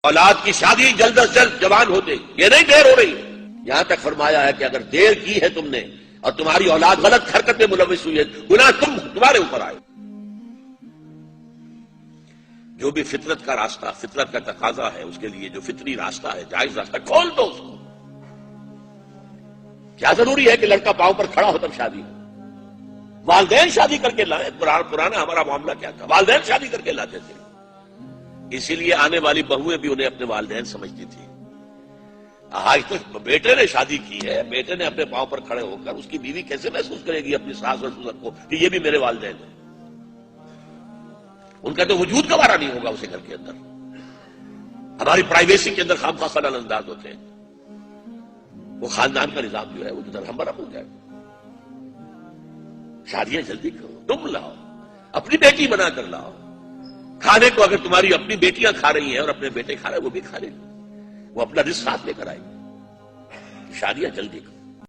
اولاد کی شادی جلد از جلد جوان ہوتے، یہ نہیں دیر ہو رہی. یہاں تک فرمایا ہے کہ اگر دیر کی ہے تم نے اور تمہاری اولاد غلط حرکت میں ملوث ہوئی ہے، گناہ تمہارے اوپر آئے. جو بھی فطرت کا راستہ، فطرت کا تقاضا ہے، اس کے لیے جو فطری راستہ ہے، جائز راستہ، کھول دو اس کو. کیا ضروری ہے کہ لڑکا پاؤں پر کھڑا ہو تب شادی ہو؟ والدین شادی کر کے لائے. پرانا ہمارا معاملہ کیا تھا؟ والدین شادی کر کے لاتے تھے. اسی لیے آنے والی بہویں بھی انہیں اپنے والدین سمجھتی تھی. آج تو بیٹے نے شادی کی ہے، بیٹے نے اپنے پاؤں پر کھڑے ہو کر، اس کی بیوی کیسے محسوس کرے گی اپنی ساس اور سسر کو کہ یہ بھی میرے والدین ہیں؟ ان کا تو وجود گوارا نہیں ہوگا اسے گھر کے اندر. ہماری پرائیویسی کے اندر خامخواہ خلل انداز ہوتے ہیں. وہ خاندان کا نظام جو ہے وہ درہم برہم ہو جائے. شادیاں جلدی کرو، تم لاؤ، اپنی بیٹی بنا کر لاؤ. کھانے کو اگر تمہاری اپنی بیٹیاں کھا رہی ہیں اور اپنے بیٹے کھا رہے ہیں، وہ بھی کھا لیں، وہ اپنا رزق ساتھ لے کر آئیں. شادیاں جلدی کرو.